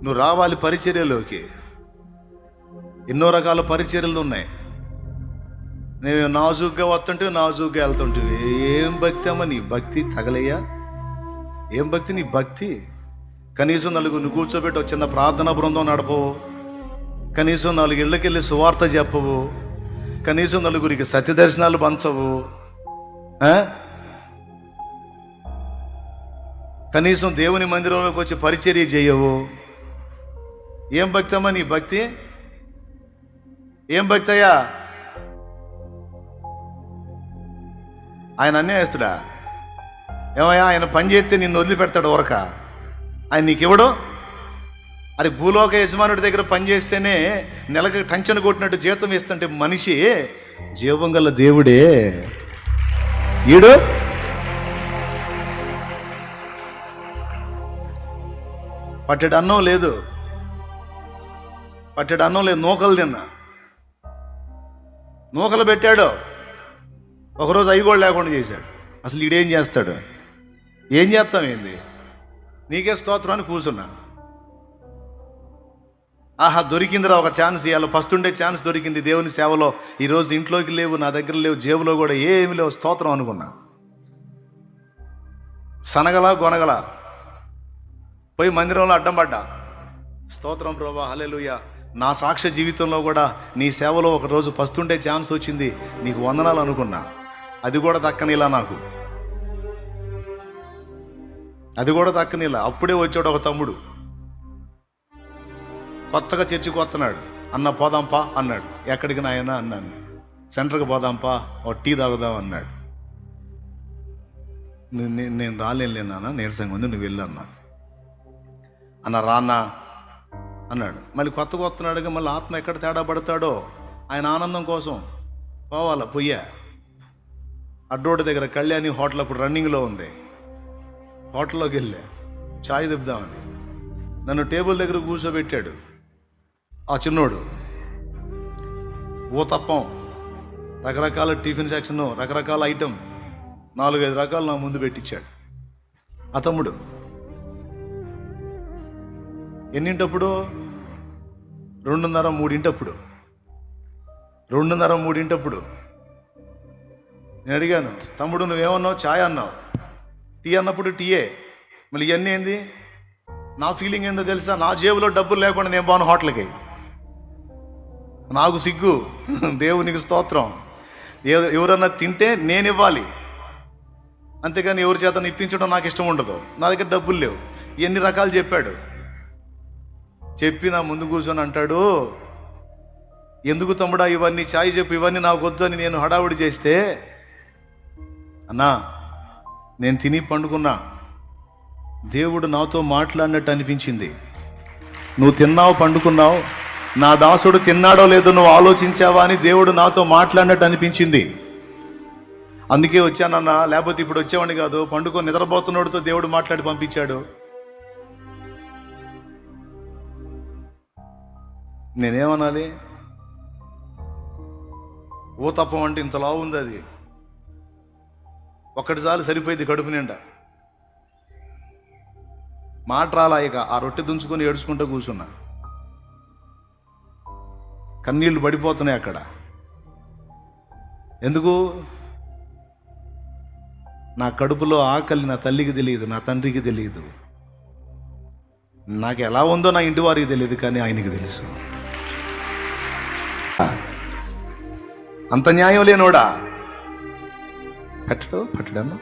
నువ్వు రావాలి పరిచర్యలోకి. ఎన్నో రకాల పరిచర్యలు ఉన్నాయి. నేను నాజూగ్గా వస్తుంటే నాజూగ్గా వెళ్తుంటే ఏం భక్తి అమ్మ నీ భక్తి? తగలయ్యా, ఏం భక్తి నీ భక్తి? కనీసం నలుగురిని కూర్చోబెట్టి ఒక చిన్న ప్రార్థనా బృందం నడపవు, కనీసం 4 ఇళ్ళకెళ్ళి సువార్త చెప్పవు, కనీసం నలుగురికి సత్య దర్శనాలు పంచవు, కనీసం దేవుని మందిరంలోకి వచ్చి పరిచర్య చేయవు. ఏం భక్తి అమ్మా నీ భక్తి? ఏం భక్తి అయ్యా? ఆయన అన్యాయస్తుడా? ఏమయ్యా, ఆయన పని చేస్తే నిన్ను వదిలిపెడతాడు ఊరక? ఆయన నీకెవడు? అరే, భూలోక యజమానుడి దగ్గర పనిచేస్తేనే నెలకు టంచను కొట్టినట్టు జీతం ఇస్తుంటే మనిషి జీవం గల దేవుడే ఈడు. పట్టెడు అన్నం లేదు, నూకలు తిన్నా. నూకలు పెట్టాడు, ఒకరోజు అవి కూడా లేకుండా చేశాడు. అసలు ఈడేం చేస్తాడు? ఏం చేస్తాం? ఏంది నీకే స్తోత్రం అని కూర్చున్నా. ఆహా, దొరికిందిరా ఒక ఛాన్స్. ఇవాళ ఫస్ట్ ఉండే ఛాన్స్ దొరికింది దేవుని సేవలో. ఈరోజు ఇంట్లోకి లేవు, నా దగ్గర లేవు, జేబులో కూడా ఏమి లేవు. స్తోత్రం అనుకున్నా. సనగల గొనగల పోయి మందిరంలో అడ్డం పడ్డా. స్తోత్రం ప్రభా, హల్లెలూయా. నా సాక్ష్య జీవితంలో కూడా నీ సేవలో ఒకరోజు ఫస్ట్ ఉండే ఛాన్స్ వచ్చింది, నీకు వందనాలు అనుకున్నా. అది కూడా దక్కనిలా నాకు, అది కూడా దక్కనిలా. అప్పుడే వచ్చాడు ఒక తమ్ముడు, కొత్తగా చర్చికి వస్తున్నాడు. అన్న పోదాంపా అన్నాడు. ఎక్కడికి నాయనా అన్నాను. సెంటర్కి పోదాంపా, ఓ టీ తాగుదాం అన్నాడు. నేను రాలేనా, నీరసంగా ఉంది, నువ్వు వెళ్ళన్నా అన్న. రానా అన్నాడు. మళ్ళీ కొత్తగా వస్తున్నాడుగా, మళ్ళీ ఆత్మ ఎక్కడ తేడా పడతాడో ఆయన ఆనందం కోసం పోవాలా. పొయ్యా అడ్డోడి దగ్గర కళ్యాణి హోటల్ అప్పుడు రన్నింగ్లో ఉంది. హోటల్లోకి వెళ్ళా చాయ్ తిప్పుదామని. నన్ను టేబుల్ దగ్గర కూర్చోబెట్టాడు ఆ చిన్నోడు. ఊతప్పం, రకరకాల టిఫిన్ సెక్షన్, రకరకాల ఐటెం, 4-5 రకాలు నా ముందు పెట్టించాడు ఆ తమ్ముడు. ఎన్నింటప్పుడు? 2:30-3 2:30-3 నేను అడిగాను, తమ్ముడు నువ్వేమన్నావు? ఛాయ్ అన్నావు. టీ అన్నప్పుడు టీయే. మళ్ళీ ఇవన్నీ ఏంది? నా ఫీలింగ్ ఏందో తెలుసా? నా జేబులో డబ్బులు లేకుండా నేను బాను హోటల్కి. నాకు సిగ్గు. దేవునికి స్తోత్రం. ఎవరన్నా తింటే నేను ఇవ్వాలి, అంతేగాని ఎవరి చేత ఇప్పించడం నాకు ఇష్టం ఉండదు. నా దగ్గర డబ్బులు లేవు. ఎన్ని రకాలు చెప్పాడు. చెప్పి నా ముందు కూర్చొని అంటాడు, ఎందుకు తమ్ముడా ఇవన్నీ? ఛాయ్ చెప్పు, ఇవన్నీ నాకు వద్దు అని నేను హడావుడి చేస్తే, అన్నా నేను తిని పండుకున్నా, దేవుడు నాతో మాట్లాడినట్టు అనిపించింది. నువ్వు తిన్నావు, పండుకున్నావు, నా దాసుడు తిన్నాడో లేదో నువ్వు ఆలోచించావా అని దేవుడు నాతో మాట్లాడినట్టు అనిపించింది. అందుకే వచ్చానన్నా, లేకపోతే ఇప్పుడు వచ్చేవాడిని కాదు. పండుకొని నిద్రపోతున్నోడితో దేవుడు మాట్లాడి పంపించాడు. నేనేమనాలి? ఊతప్పం అంటే ఇంతలా ఉంది, అది ఒక్కటిసారి సరిపోయింది కడుపు నిండా. మాట రాలా. ఇక ఆ రొట్టె దుంచుకొని ఏడుచుకుంటూ కూర్చున్నా. కన్నీళ్లు పడిపోతున్నాయి అక్కడ. ఎందుకు? నా కడుపులో ఆకలి నా తల్లికి తెలియదు, నా తండ్రికి తెలియదు. నాకు ఎలా ఉందో నా ఇంటి వారికి తెలియదు, కానీ ఆయనకి తెలుసు. అంత న్యాయం లేనోడా? పట్టడమ్మా.